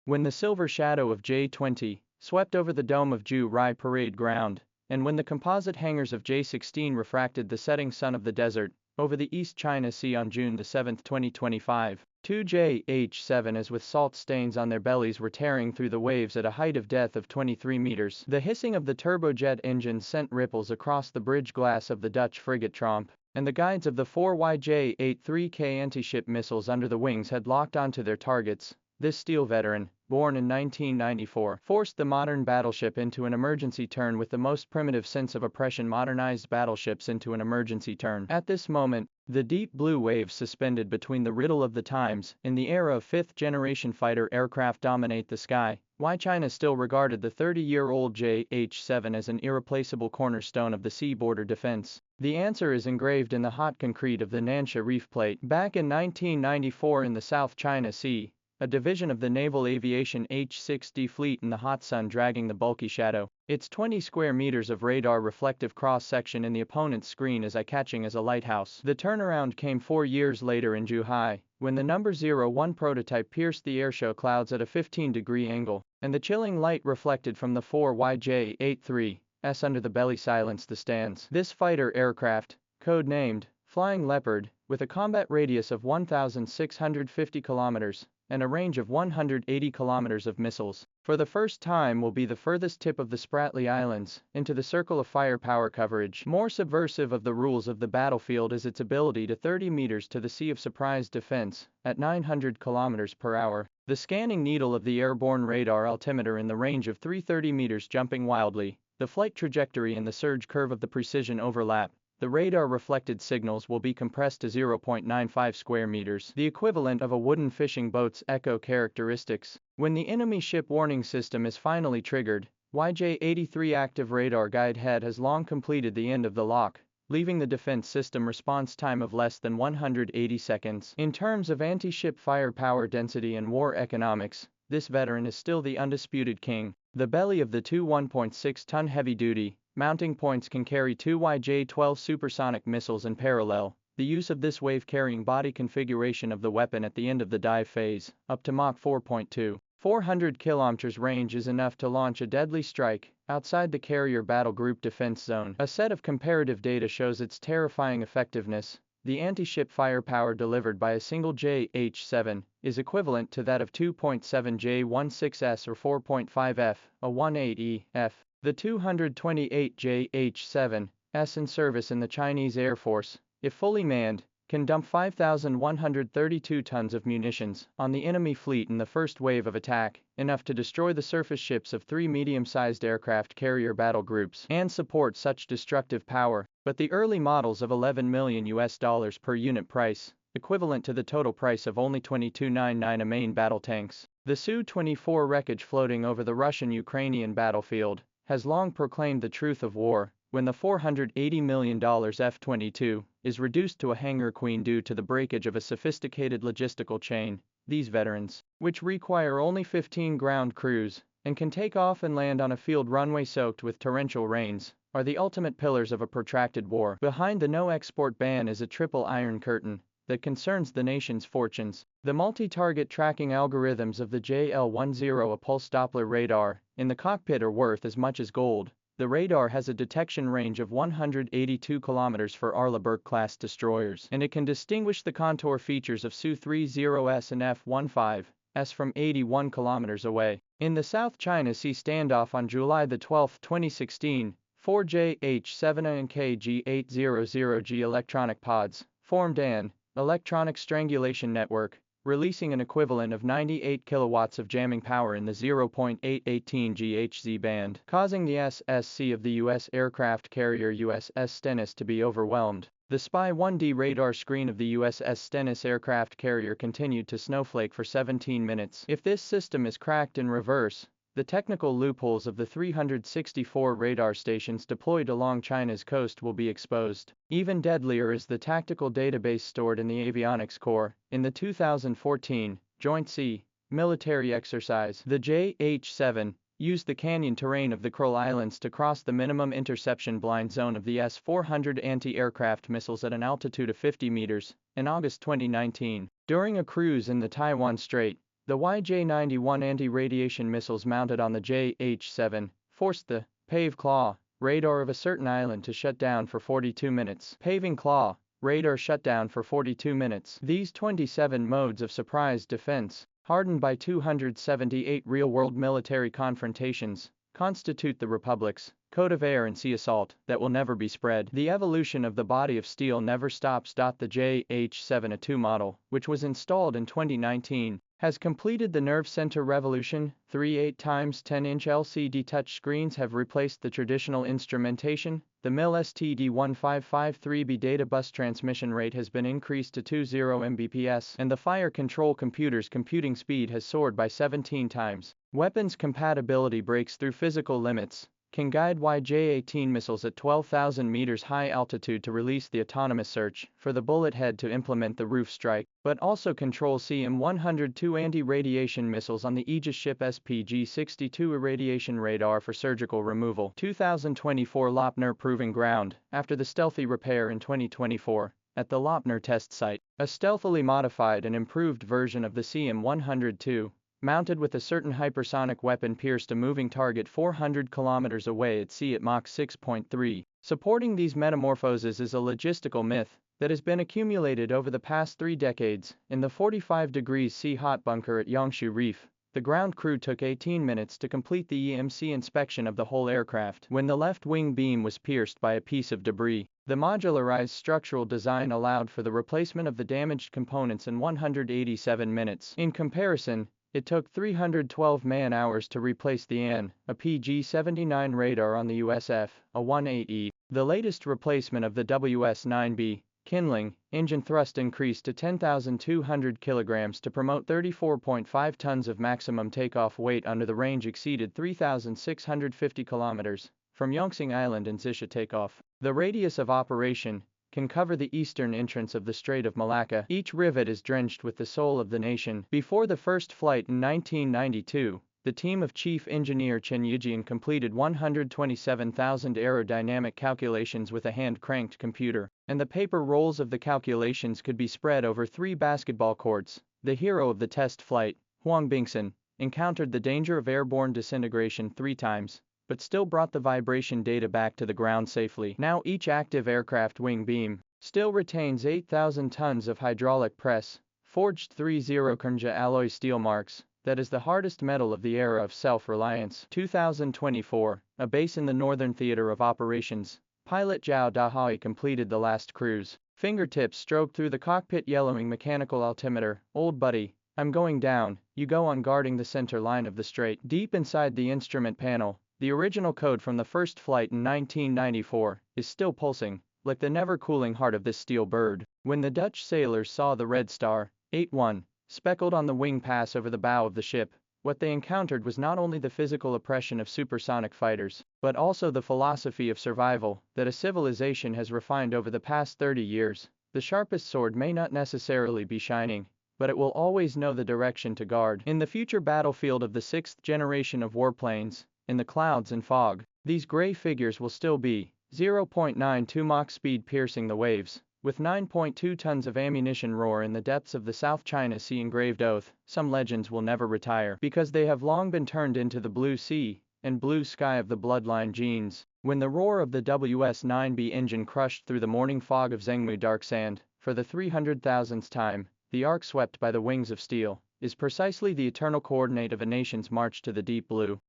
When the silver shadow of J-20 swept over the dome of Ju Rai Parade Ground, and when the composite hangars of J-16 refracted the setting sun of the desert over the East China Sea on June 7, 2025, two JH-7 as with salt stains on their bellies were tearing through the waves at a height of depth of 23 meters. The hissing of the turbojet engines sent ripples across the bridge glass of the Dutch frigate Tromp, and the guides of the 4 YJ-83K anti-ship missiles under the wings had locked onto their targets. This steel veteran, born in 1994, forced the modern battleship into an emergency turn with the most primitive sense of oppression modernized battleships into an emergency turn. At this moment, the deep blue waves suspended between the riddle of the times in the era of fifth-generation fighter aircraft dominate the sky. Why China still regarded the 30-year-old JH-7 as an irreplaceable cornerstone of the sea border defense? The answer is engraved in the hot concrete of the Nansha Reef Plate. Back in 1994 in the South China Sea, a division of the Naval Aviation H-6D fleet in the hot sun dragging the bulky shadow, its 20 square meters of radar reflective cross-section in the opponent's screen as eye-catching as a lighthouse. The turnaround came 4 years later in Zhuhai, when the number 01 prototype pierced the airshow clouds at a 15-degree angle, and the chilling light reflected from the 4 YJ-83S under the belly silenced the stands. This fighter aircraft, code-named Flying Leopard, with a combat radius of 1,650 kilometers, and a range of 180 kilometers of missiles, for the first time will be the furthest tip of the Spratly Islands into the circle of firepower coverage. More subversive of the rules of the battlefield is its ability to 30 meters to the sea of surprise defense, at 900 kilometers per hour. The scanning needle of the airborne radar altimeter in the range of 330 meters jumping wildly, the flight trajectory and the surge curve of the precision overlap. The radar reflected signals will be compressed to 0.95 square meters, the equivalent of a wooden fishing boat's echo characteristics. When the enemy ship warning system is finally triggered, YJ-83 active radar guide head has long completed the end of the lock, leaving the defense system response time of less than 180 seconds. In terms of anti-ship firepower density and war economics, this veteran is still the undisputed king. The belly of the two 1.6-ton heavy-duty mounting points can carry two YJ-12 supersonic missiles in parallel. The use of this wave-carrying body configuration of the weapon at the end of the dive phase, up to Mach 4.2, 400 km range is enough to launch a deadly strike outside the carrier battle group defense zone. A set of comparative data shows its terrifying effectiveness. The anti-ship firepower delivered by a single JH-7 is equivalent to that of 2.7 J-16S or 4.5 F, The 228 JH-7S in service in the Chinese Air Force, if fully manned, can dump 5,132 tons of munitions on the enemy fleet in the first wave of attack, enough to destroy the surface ships of 3 medium-sized aircraft carrier battle groups and support such destructive power. But the early models of $11 million per unit price, equivalent to the total price of only $22.99 a main battle tanks. The Su-24 wreckage floating over the Russian-Ukrainian battlefield has long proclaimed the truth of war, when the $480 million F-22 is reduced to a hangar queen due to the breakage of a sophisticated logistical chain. These veterans, which require only 15 ground crews, and can take off and land on a field runway soaked with torrential rains, are the ultimate pillars of a protracted war. Behind the no-export ban is a triple iron curtain that concerns the nation's fortunes. The multi-target tracking algorithms of the JL-10, a pulse Doppler radar, in the cockpit are worth as much as gold. The radar has a detection range of 182 kilometers for Arleigh-Burke-class destroyers, and it can distinguish the contour features of Su-30S and F-15S from 81 kilometers away. In the South China Sea standoff on July 12, 2016, 4 JH-7 and KG-800G electronic pods formed an electronic strangulation network, releasing an equivalent of 98 kilowatts of jamming power in the 0.818 GHz band, causing the SSC of the U.S. aircraft carrier USS Stennis to be overwhelmed. The Spy-1D radar screen of the USS Stennis aircraft carrier continued to snowflake for 17 minutes. If this system is cracked in reverse, the technical loopholes of the 364 radar stations deployed along China's coast will be exposed. Even deadlier is the tactical database stored in the Avionics core. In the 2014 Joint Sea military exercise, the JH-7 used the canyon terrain of the Kuril Islands to cross the minimum interception blind zone of the S-400 anti-aircraft missiles at an altitude of 50 meters in August 2019. During a cruise in the Taiwan Strait, The YJ-91 anti-radiation missiles mounted on the JH-7 forced the pave claw radar of a certain island to shut down for 42 minutes. Paving claw radar shut down for 42 minutes. These 27 modes of surprise defense, hardened by 278 real-world military confrontations, constitute the Republic's code of air and sea assault that will never be spread. The evolution of the body of steel never stops. The JH-7 A2 model, which was installed in 2019, has completed the nerve center revolution. 3 8x10-inch LCD touchscreens have replaced the traditional instrumentation. The MIL STD1553B data bus transmission rate has been increased to 20 Mbps, and the fire control computer's computing speed has soared by 17 times. Weapons compatibility breaks through physical limits, can guide YJ-18 missiles at 12,000 meters high altitude to release the autonomous search for the bullet head to implement the roof strike, but also control CM-102 anti-radiation missiles on the Aegis ship SPG-62 irradiation radar for surgical removal. 2024 Lopner Proving Ground. After the stealthy repair in 2024, at the Lopner test site, a stealthily modified and improved version of the CM-102, mounted with a certain hypersonic weapon, pierced a moving target 400 kilometers away at sea at Mach 6.3. Supporting these metamorphoses is a logistical myth that has been accumulated over the past 3 decades. In the 45 degrees C hot bunker at Yangshu Reef, the ground crew took 18 minutes to complete the EMC inspection of the whole aircraft. When the left wing beam was pierced by a piece of debris, the modularized structural design allowed for the replacement of the damaged components in 187 minutes. In comparison, it took 312 man-hours to replace the AN, a PG-79 radar on the USF, a 18E. The latest replacement of the WS-9B, Kindling, engine thrust increased to 10,200 kilograms to promote 34.5 tons of maximum takeoff weight under the range exceeded 3,650 kilometers from Yongtsing Island and Zisha takeoff. The radius of operation can cover the eastern entrance of the Strait of Malacca. Each rivet is drenched with the soul of the nation. Before the first flight in 1992, the team of Chief Engineer Chen Yijian completed 127,000 aerodynamic calculations with a hand-cranked computer, and the paper rolls of the calculations could be spread over 3 basketball courts. The hero of the test flight, Huang Bingsun, encountered the danger of airborne disintegration 3 times, but still brought the vibration data back to the ground safely. Now each active aircraft wing beam still retains 8,000 tons of hydraulic press, forged 30 Kernja alloy steel marks. That is the hardest metal of the era of self-reliance. 2024, a base in the Northern Theater of Operations. Pilot Zhao Dahai completed the last cruise. Fingertips stroked through the cockpit, yellowing mechanical altimeter. Old buddy, I'm going down. You go on, guarding the center line of the strait. Deep inside the instrument panel, the original code from the first flight in 1994 is still pulsing, like the never-cooling heart of this steel bird. When the Dutch sailors saw the red star, 8-1, speckled on the wing pass over the bow of the ship, what they encountered was not only the physical oppression of supersonic fighters, but also the philosophy of survival that a civilization has refined over the past 30 years. The sharpest sword may not necessarily be shining, but it will always know the direction to guard. In the future battlefield of the 6th generation of warplanes, in the clouds and fog, these gray figures will still be 0.92 Mach speed, piercing the waves, with 9.2 tons of ammunition, roar in the depths of the South China Sea. Engraved oath: some legends will never retire, because they have long been turned into the blue sea and blue sky of the bloodline genes. When the roar of the WS-9B engine crushed through the morning fog of Zhengmu dark sand, for the 300,000th time, the arc swept by the wings of steel, is precisely the eternal coordinate of a nation's march to the deep blue.